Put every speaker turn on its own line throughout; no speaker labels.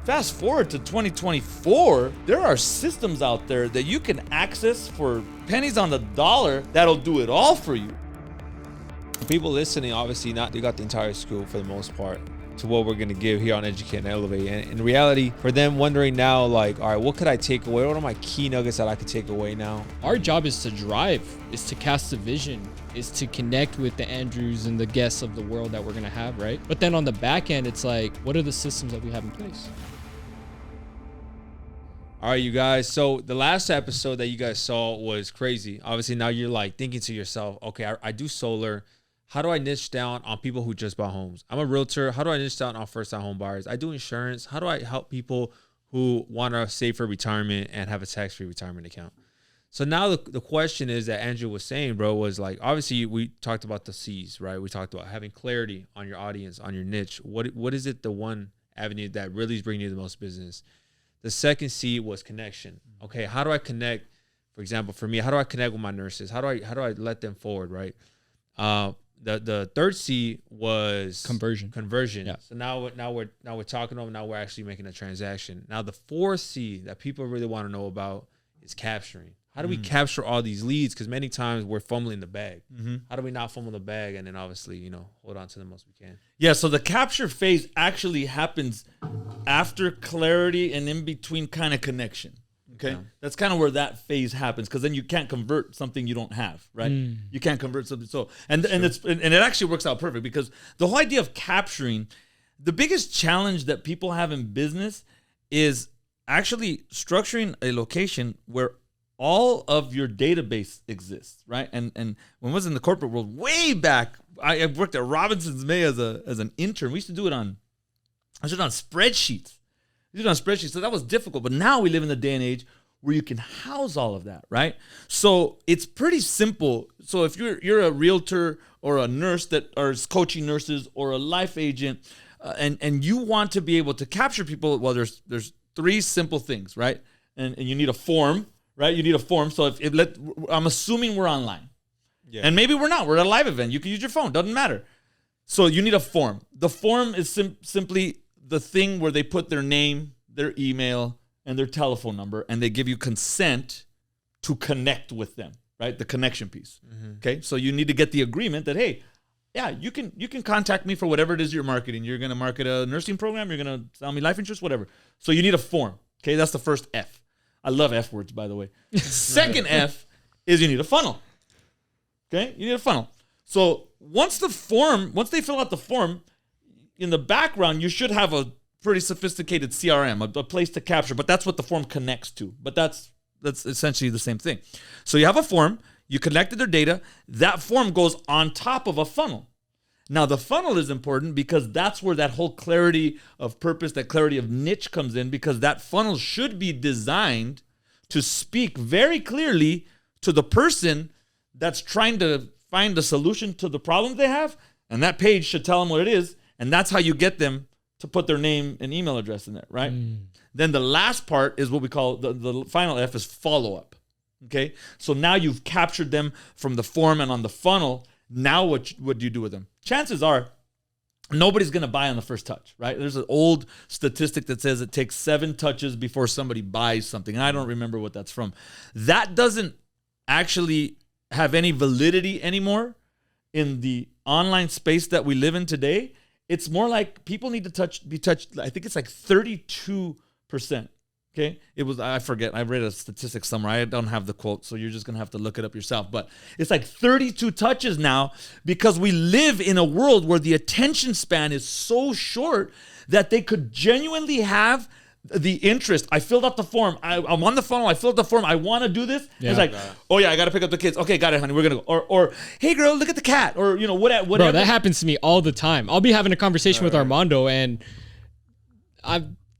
Fast forward to 2024, there are systems out there that you can access for pennies on the dollar that'll do it all for you.
People listening, obviously not, they got the entire school for the most part to what we're going to give here on Educate and Elevate. And in reality, for them wondering now, like, all right, what could I take away? What are my key nuggets that I could take away now?
Our job is to drive, is to cast a vision, is to connect with the Andrews and the guests of the world that we're going to have, right? But then on the back end, it's like, what are the systems that we have in place?
All right, you guys. So the last episode that you guys saw was crazy. Obviously, now you're like thinking to yourself, okay, I do solar. How do I niche down on people who just bought homes? I'm a realtor. How do I niche down on first-time home buyers? I do insurance. How do I help people who want to save for retirement and have a tax-free retirement account? So now the question is that Andrew was saying, bro, was like, obviously we talked about the C's, right? We talked about having clarity on your audience, on your niche. What is it, the one avenue that really is bringing you the most business? The second C was connection. Okay, how do I connect? For example, for me, how do I connect with my nurses? How do I let them forward, right? The third C was conversion. Yeah. So now we're talking to them. Now we're actually making a transaction. Now the fourth C that people really want to know about is capturing. How do we capture all these leads? Because many times we're fumbling the bag. How do we not fumble the bag and then obviously, hold on to the most we can?
Yeah, so the capture phase actually happens after clarity and in between kind of connection. Okay, yeah. That's kind of where that phase happens, because then you can't convert something you don't have, right? You can't convert something. So and it actually works out perfect, because the whole idea of capturing, the biggest challenge that people have in business is actually structuring a location where all of your database exists, right? And when I was in the corporate world way back, I worked at Robinson's May as an intern. We used to do it on spreadsheets. So that was difficult. But now we live in the day and age where you can house all of that, right? So it's pretty simple. So if you're a realtor or a nurse that is coaching nurses, or a life agent, and you want to be able to capture people, well, there's three simple things, right? And you need a form, right? You need a form. So I'm assuming we're online. Yeah. And maybe we're not. We're at a live event. You can use your phone. Doesn't matter. So you need a form. The form is simply the thing where they put their name, their email, and their telephone number, and they give you consent to connect with them, right? The connection piece. Okay, so you need to get the agreement that, hey, yeah, you can contact me for whatever it is you're marketing. You're going to market a nursing program. You're going to sell me life insurance, whatever. So you need a form. Okay, that's the first F. I love F words, by the way. Second F is you need a funnel. Okay, you need a funnel. So once they fill out the form, in the background, you should have a pretty sophisticated CRM, a place to capture, but that's what the form connects to. But that's essentially the same thing. So you have a form, you collected their data, that form goes on top of a funnel. Now the funnel is important because that's where that whole clarity of purpose, that clarity of niche comes in, because that funnel should be designed to speak very clearly to the person that's trying to find a solution to the problem they have, and that page should tell them what it is. And that's how you get them to put their name and email address in there, right? Then the last part is what we call, the final F is follow-up, okay? So now you've captured them from the form and on the funnel. Now what do you do with them? Chances are nobody's going to buy on the first touch, right? There's an old statistic that says it takes 7 touches before somebody buys something. And I don't remember what that's from. That doesn't actually have any validity anymore in the online space that we live in today. It's more like people need to be touched. I think it's like 32%. Okay. I forget. I read a statistic somewhere. I don't have the quote, so you're just going to have to look it up yourself. But it's like 32 touches now, because we live in a world where the attention span is so short that they could genuinely have the interest. I filled out the form. I'm on the phone. I filled out the form. I want to do this. Yeah. It's like, oh yeah, I got to pick up the kids. Okay, got it, honey. We're going to go. Or hey girl, look at the cat. Or, whatever.
Bro, that happens to me all the time. I'll be having a conversation with Armando, and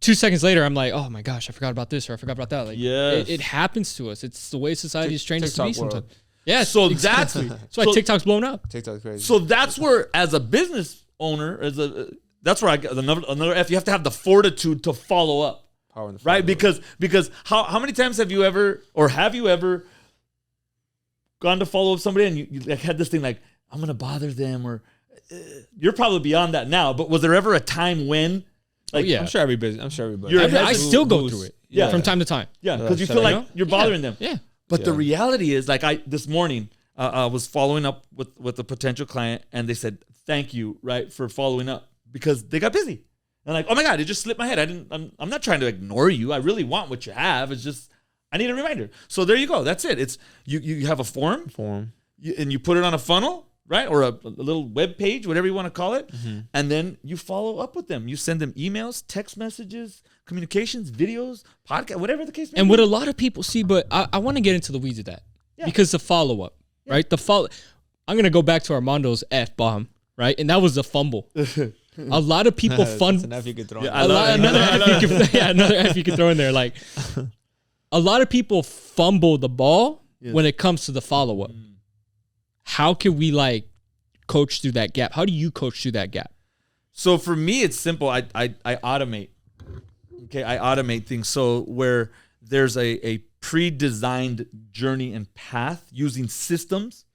2 seconds later, I'm like, oh my gosh, I forgot about this, or I forgot about that. Like, yes. It happens to us. It's the way society is trained us to be sometimes. Yeah,
so exactly.
That's why TikTok's blown up.
TikTok's crazy.
So that's where, as a business owner, that's where I get another F. You have to have the fortitude to follow up. Power in the right? Because how many times have you ever gone to follow up somebody and you like had this thing like, I'm gonna bother them, or you're probably beyond that now, but was there ever a time when Like,
I'm sure everybody.
I still go through it from time to time.
Yeah, because you feel like you're bothering them.
Yeah.
But the reality is, like, this morning, I was following up with a potential client, and they said, thank you, right, for following up, because they got busy. And like, oh my God, it just slipped my head. I'm not trying to ignore you. I really want what you have. It's just, I need a reminder. So there you go. That's it. It's you have a form. And you put it on a funnel, right? Or a little web page, whatever you want to call it. Mm-hmm. And then you follow up with them. You send them emails, text messages, communications, videos, podcast, whatever the case may be.
And what a lot of people see, but I want to get into the weeds of that. Yeah. Because the follow-up, right? I'm going to go back to Armando's F-bomb, right? And that was a fumble. A lot of people
That's an F you could throw in.
Another F you could throw in there. Like, a lot of people fumble the ball when it comes to the follow-up. How can we, like, coach through that gap? How do you coach through that gap?
So for me, it's simple. I automate. Okay, I automate things. So where there's a pre-designed journey and path using systems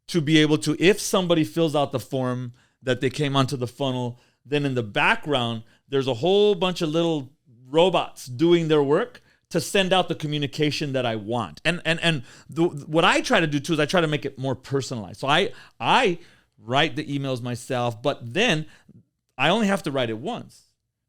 to be able to, if somebody fills out the form that they came onto the funnel, then in the background, there's a whole bunch of little robots doing their work to send out the communication that I want. And what I try to do too is I try to make it more personalized. So I write the emails myself, but then I only have to write it once.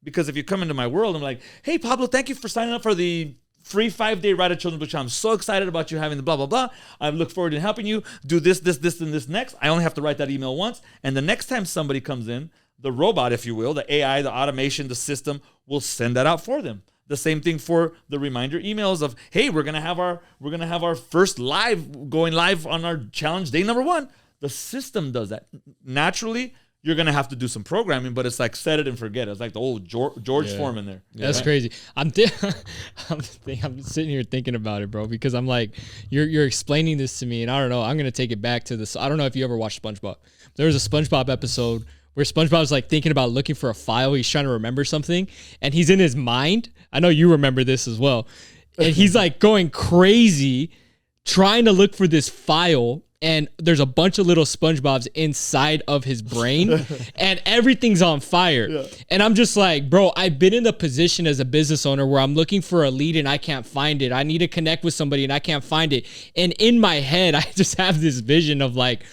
Because if you come into my world, I'm like, hey, Pablo, thank you for signing up for the free 5-day ride at Children's Book Show. I'm so excited about you having the blah, blah, blah. I look forward to helping you do this, and this next. I only have to write that email once. And the next time somebody comes in, the robot, if you will, the AI, the automation, the system will send that out for them. The same thing for the reminder emails of, hey, we're gonna have our first going live on our challenge day number 1. The system does that. Naturally, you're gonna have to do some programming, but it's like set it and forget it. It's like the old George Foreman there.
That's crazy. I'm sitting here thinking about it, bro, because I'm like, you're explaining this to me, and I don't know. I'm gonna take it back to this. I don't know if you ever watched SpongeBob. There was a SpongeBob episode where SpongeBob's like thinking about looking for a file. He's trying to remember something, and he's in his mind. I know you remember this as well. And he's like going crazy trying to look for this file. And there's a bunch of little SpongeBobs inside of his brain, and everything's on fire. Yeah. And I'm just like, bro, I've been in the position as a business owner where I'm looking for a lead and I can't find it. I need to connect with somebody and I can't find it. And in my head, I just have this vision of like,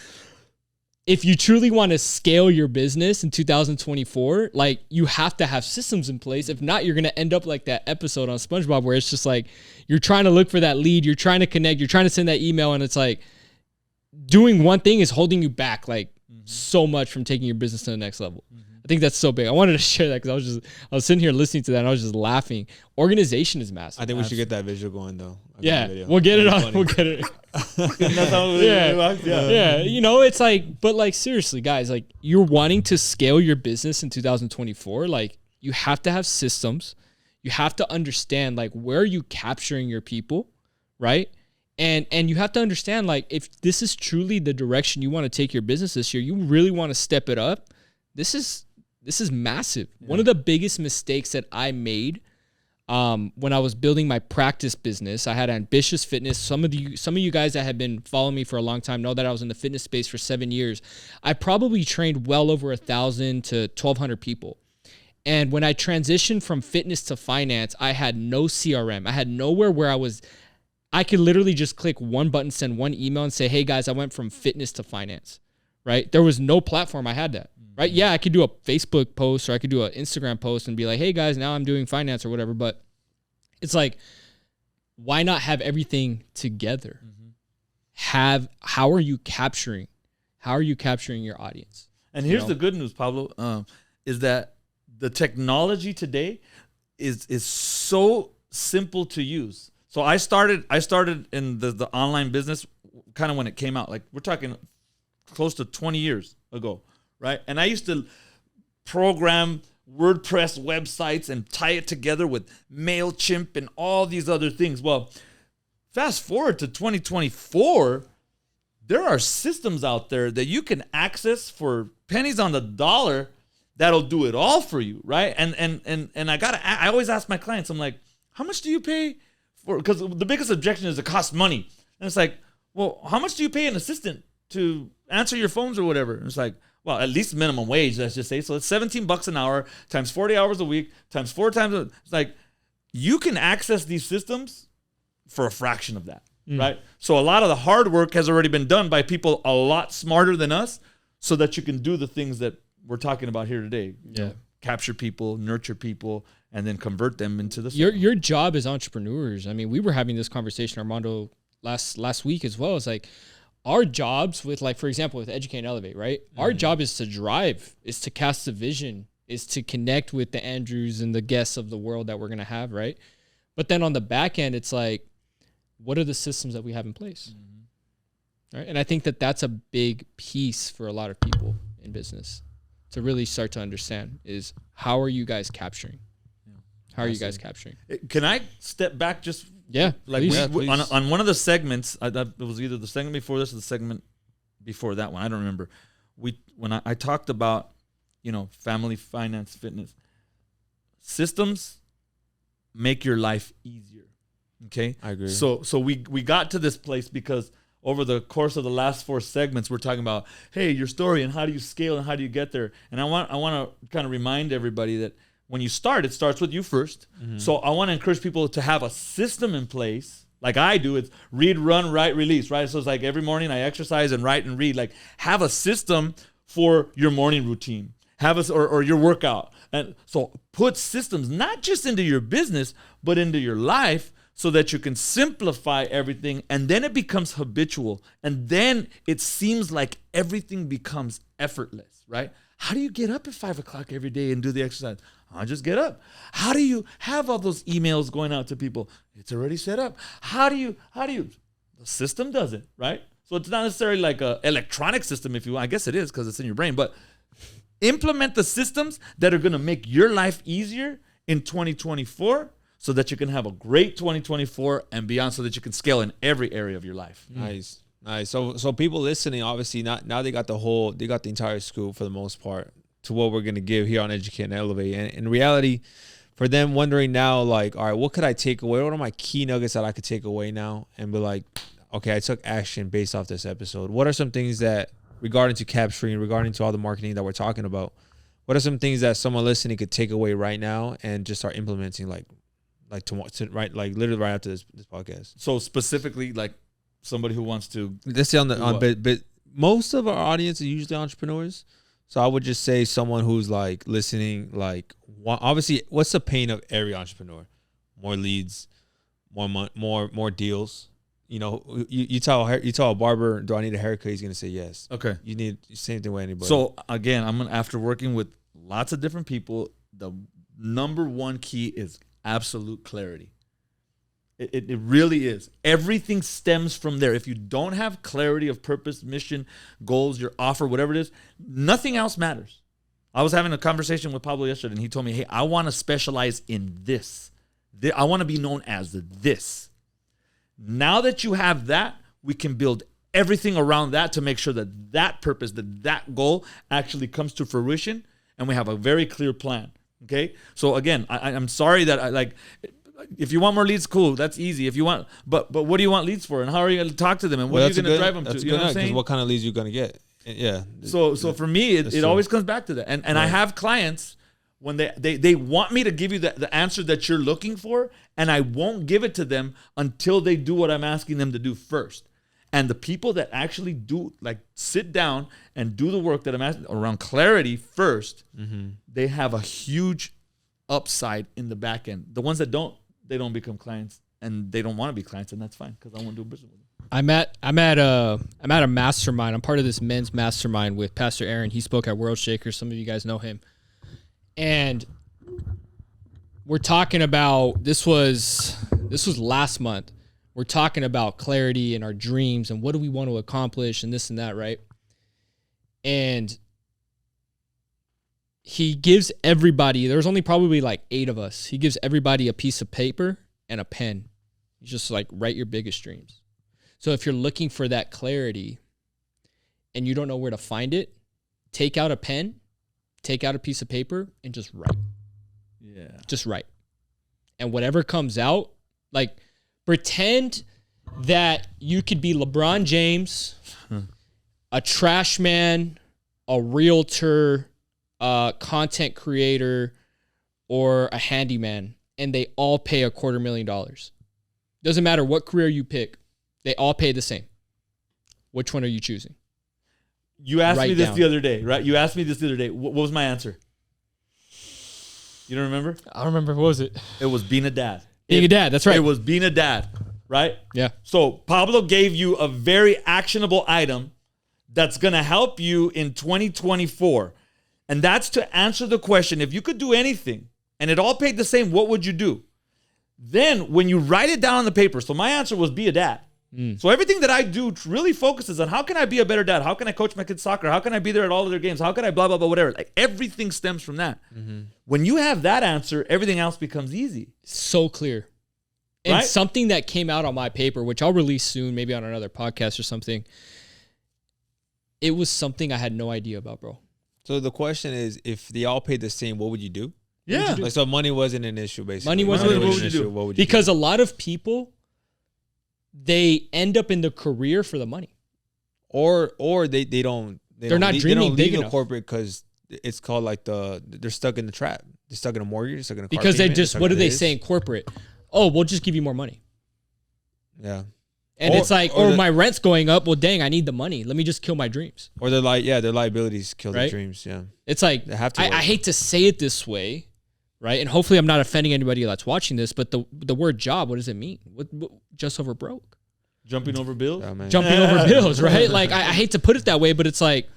if you truly want to scale your business in 2024, like, you have to have systems in place. If not, you're going to end up like that episode on SpongeBob where it's just like, you're trying to look for that lead, you're trying to connect, you're trying to send that email, and it's like, doing one thing is holding you back like so much from taking your business to the next level. I think that's so big. I wanted to share that because I was sitting here listening to that and I was just laughing. Organization is massive.
I think we should get that visual going though.
We'll get it on. We'll get it. Yeah. You know, it's like, but like, seriously, guys, like, you're wanting to scale your business in 2024. Like, you have to have systems. You have to understand, like, where are you capturing your people, right? And you have to understand, like, if this is truly the direction you want to take your business this year, you really want to step it up. This is massive. Yeah. One of the biggest mistakes that I made when I was building my practice business, I had Ambitious Fitness. Some of you guys that have been following me for a long time know that I was in the fitness space for 7 years. I probably trained well over 1,000 to 1,200 people. And when I transitioned from fitness to finance, I had no CRM. I had nowhere where I could literally just click one button, send one email, and say, hey, guys, I went from fitness to finance, right? There was no platform I had that, right? Yeah, I could do a Facebook post or I could do an Instagram post and be like, hey, guys, now I'm doing finance or whatever. But it's like, why not have everything together? How are you capturing your audience?
And here's the good news, Pablo, is that the technology today is so simple to use. So I started in the online business kind of when it came out. Like, we're talking close to 20 years ago, right? And I used to program WordPress websites and tie it together with MailChimp and all these other things. Well, fast forward to 2024, there are systems out there that you can access for pennies on the dollar that'll do it all for you, right? And I always ask my clients, I'm like, how much do you pay? Because the biggest objection is it costs money. And it's like, well, how much do you pay an assistant to answer your phones or whatever? And it's like, well, at least minimum wage, let's just say. So it's $17 an hour times 40 hours a week times 4 times. It's like you can access these systems for a fraction of that, right? So a lot of the hard work has already been done by people a lot smarter than us so that you can do the things that we're talking about here today. You know, capture people, nurture people, and then convert them into the
your job as entrepreneurs. I mean, we were having this conversation, Armando, last week as well. It's like our jobs with, like, for example, with Educate and Elevate, right? Our job is to drive, is to cast the vision, is to connect with the Andrews and the guests of the world that we're going to have, right? But then on the back end, it's like, what are the systems that we have in place? Right? And I think that that's a big piece for a lot of people in business to really start to understand is, how are you guys capturing? How are you guys capturing?
Can I step back just?
Yeah.
Like on one of the segments, it was either the segment before this or the segment before that one. I don't remember. When I talked about, you know, family, finance, fitness, systems make your life easier. Okay,
I agree.
So we got to this place because over the course of the last 4 segments, we're talking about, hey, your story and how do you scale and how do you get there. And I want to kind of remind everybody that when you start, it starts with you first. So I want to encourage people to have a system in place, like I do. It's read, run, write, release, right? So it's like every morning I exercise and write and read. Like, have a system for your morning routine. Or your workout. And so put systems not just into your business, but into your life, so that you can simplify everything, and then it becomes habitual, and then it seems like everything becomes effortless, right? How do you get up at 5 o'clock every day and do the exercise? I'll just get up. How do you have all those emails going out to people? It's already set up. How do you, the system does it, right? So it's not necessarily like a electronic system, if you want. I guess it is because it's in your brain, but implement the systems that are going to make your life easier in 2024 so that you can have a great 2024 and beyond, so that you can scale in every area of your life.
Nice. So people listening, obviously now they got the entire scoop for the most part to what we're going to give here on Educate and Elevate. And in reality, for them wondering now, like, all right, what could I take away? What are my key nuggets that I could take away now and be like, okay, I took action based off this episode. What are some things that, regarding to capturing, regarding to all the marketing that we're talking about, what are some things that someone listening could take away right now and just start implementing, like tomorrow, right? Like literally right after this podcast.
So specifically, like somebody who wants to,
let's say but most of our audience are usually entrepreneurs. So I would just say someone who's like listening, like, obviously, what's the pain of every entrepreneur? More leads, more deals. You know, you tell a barber, do I need a haircut? He's gonna say yes.
Okay.
You need same thing with anybody.
So again, after working with lots of different people, the number one key is absolute clarity. It really is. Everything stems from there. If you don't have clarity of purpose, mission, goals, your offer, whatever it is, nothing else matters. I was having a conversation with Pablo yesterday, and he told me, hey, I want to specialize in this. I want to be known as this. Now that you have that, we can build everything around that to make sure that that purpose, that goal actually comes to fruition, and we have a very clear plan. Okay? So again, I'm sorry that if you want more leads, cool, that's easy. If you want, but what do you want leads for, and how are you going to talk to them, and what are you going to drive them to? You know what I'm saying?
What kind of leads you're going to get? Yeah.
So for me, it always comes back to that, and right. I have clients when they want me to give you the answer that you're looking for, and I won't give it to them until they do what I'm asking them to do first. And the people that actually do, like, sit down and do the work that I'm asking around clarity first, they have a huge upside in the back end. The ones that don't, they don't become clients, and they don't want to be clients, and that's fine because I won't do business with them. I'm at a mastermind. I'm part of this men's mastermind with Pastor Aaron. He spoke at World Shakers. Some of you guys know him. And we're talking about, this was last month. We're talking about clarity and our dreams and what do we want to accomplish and this and that, right? And he gives everybody, there's only probably like 8 of us. He gives everybody a piece of paper and a pen. He's just like, write your biggest dreams. So if you're looking for that clarity and you don't know where to find it, take out a pen, take out a piece of paper, and just write. Yeah. Just write. And whatever comes out, like, pretend that you could be LeBron James, a trash man,
a realtor, content creator, or a handyman, and they all pay $250,000. Doesn't matter what career you pick, they all pay the same. Which one are you choosing?
You asked me this the other day, right? You asked me this the other day. What was my answer? You don't remember?
I don't remember. What was it?
It was being a dad.
Being a dad, that's right.
It was being a dad, right?
Yeah.
So Pablo gave you a very actionable item that's going to help you in 2024. And that's to answer the question, if you could do anything and it all paid the same, what would you do? Then when you write it down on the paper, so my answer was be a dad. So everything that I do really focuses on how can I be a better dad? How can I coach my kids soccer? How can I be there at all of their games? How can I blah, blah, blah, whatever. Like everything stems from that. When you have that answer, everything else becomes easy.
So clear. And
right?
Something that came out on my paper, which I'll release soon, maybe on another podcast or something. It was something I had no idea about, bro.
So the question is, if they all paid the same, what would you do?
Yeah.
Like, so money wasn't an issue, basically.
Money wasn't an
issue.
What would you
because
do?
a lot of people, they end up in the career for the money.
Or they don't.
They're not dreaming big enough.
Corporate because it's called like they're stuck in the trap. They're stuck in a mortgage. They're stuck in a car
because they
payment,
just, what do they say in corporate? Oh, we'll just give you more money.
Yeah.
And it's like, my rent's going up. Well, dang, I need the money. Let me just kill my dreams.
Or they're like, their liabilities kill their dreams. Yeah.
It's like,
they have to
I hate to say it this way, right? And hopefully I'm not offending anybody that's watching this, but the word job, what does it mean? What just over broke?
Jumping over bills?
Yeah,
Jumping over bills, right? Like, I hate to put it that way, but it's like,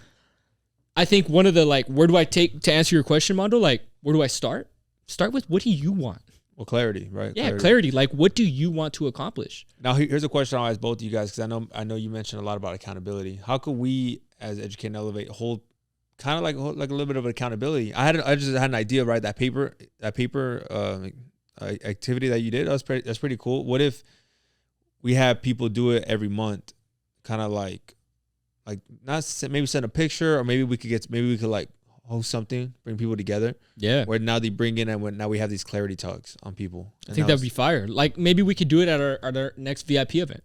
I think one of the, like, where do I take, to answer your question, Mondo, like, where do I start? Start with, what do you want?
Well, clarity, right?
Yeah, clarity. Like, what do you want to accomplish?
Now, here's a question I'll ask both of you guys, because I know you mentioned a lot about accountability. How could we, as Educate and Elevate, hold kind of like a little bit of accountability? I just had an idea, right? That paper activity that you did, that's pretty cool. What if we have people do it every month, kind of like not maybe send a picture, or maybe we could like host something, bring people together. Yeah. Where now they bring in, and now we have these clarity talks on people.
I think that'd be fire. Like, maybe we could do it at our next VIP event.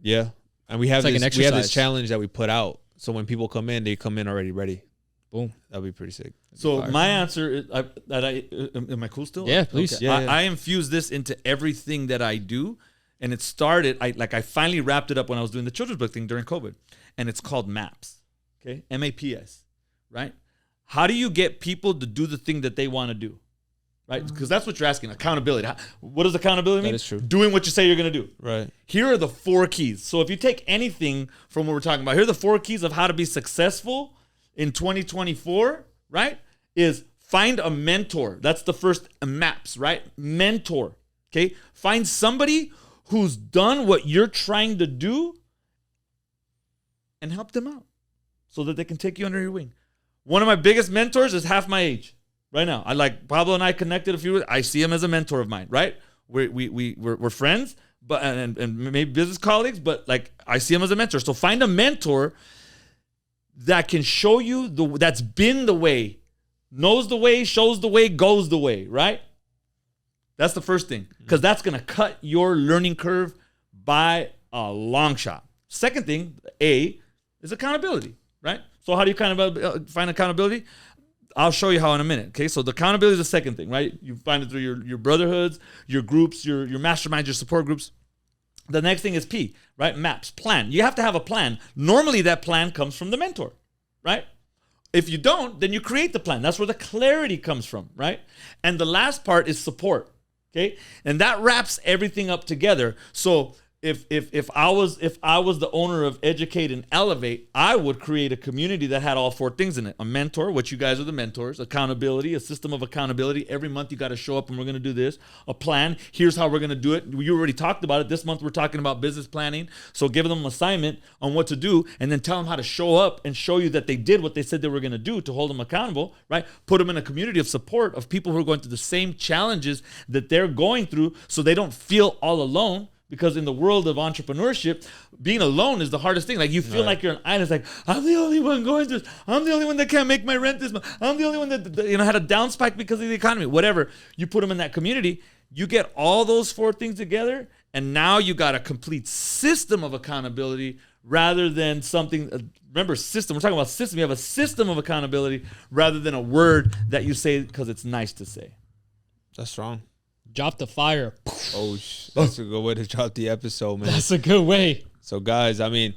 Yeah. And we have this challenge that we put out. So when people come in, they come in already ready. Boom. That'd be pretty sick.
So my answer is, am I cool still?
Yeah, please.
Okay.
Yeah,
I infuse this into everything that I do. And it started, I finally wrapped it up when I was doing the children's book thing during COVID. And it's called MAPS. Okay. MAPS. Right? How do you get people to do the thing that they want to do? Right? Because that's what you're asking. Accountability. What does accountability mean?
That is true.
Doing what you say you're going to do.
Right.
Here are the 4 keys. So if you take anything from what we're talking about, here are the 4 keys of how to be successful in 2024, right? Is find a mentor. That's the first MAPS, right? Mentor. Okay? Find somebody who's done what you're trying to do and help them out so that they can take you under your wing. One of my biggest mentors is half my age right now. Pablo and I connected a few. I see him as a mentor of mine, right? We're friends, but and maybe business colleagues, but like I see him as a mentor. So find a mentor that can show you that's been the way, knows the way, shows the way, goes the way, right? That's the first thing, because that's going to cut your learning curve by a long shot. Second thing, A, is accountability, right? So how do you find accountability? I'll show you how in a minute, okay? So the accountability is the second thing, right? You find it through your brotherhoods, your groups, your masterminds, your support groups. The next thing is P, right? MAPS, plan. You have to have a plan. Normally that plan comes from the mentor, right? If you don't, then you create the plan. That's where the clarity comes from, right? And the last part is support, okay? And that wraps everything up together. So if I was the owner of Educate and Elevate, I would create a community that had all 4 things in it. A mentor, which you guys are the mentors. Accountability, a system of accountability. Every month you got to show up and we're going to do this. A plan, here's how we're going to do it. You already talked about it. This month we're talking about business planning. So give them an assignment on what to do and then tell them how to show up and show you that they did what they said they were going to do to hold them accountable, right? Put them in a community of support of people who are going through the same challenges that they're going through so they don't feel all alone. Because in the world of entrepreneurship, being alone is the hardest thing. Like you feel like you're an island. It's like, I'm the only one going through this. I'm the only one that can't make my rent this month. I'm the only one that had a down spike because of the economy. Whatever. You put them in that community, you get all those 4 things together, and now you got a complete system of accountability rather than something. Remember, system. We're talking about system. You have a system of accountability rather than a word that you say because it's nice to say.
That's strong.
Drop the fire.
Oh, that's a good way to drop the episode, man.
That's a good way.
So, guys, I mean,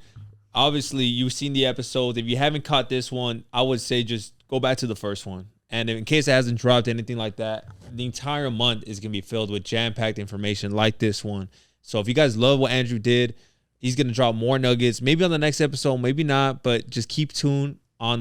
obviously, you've seen the episodes. If you haven't caught this one, I would say just go back to the first one. And in case it hasn't dropped, anything like that, the entire month is going to be filled with jam-packed information like this one. So if you guys love what Andrew did, he's going to drop more nuggets. Maybe on the next episode, maybe not, but just keep tuned on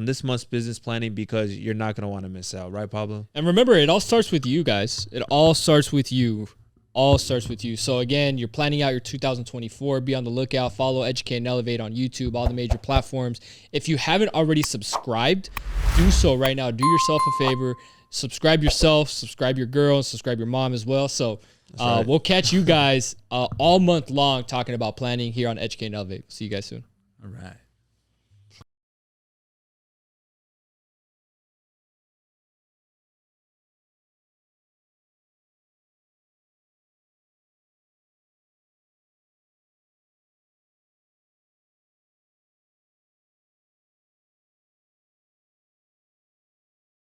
this month's business planning because you're not going to want to miss out. Right, Pablo?
And remember, it all starts with you guys. It all starts with you. All starts with you. So again, you're planning out your 2024. Be on the lookout. Follow Educate and Elevate on YouTube, all the major platforms. If you haven't already subscribed, do so right now. Do yourself a favor. Subscribe yourself. Subscribe your girl. Subscribe your mom as well. So we'll catch you guys all month long talking about planning here on Educate and Elevate. See you guys soon.
All right.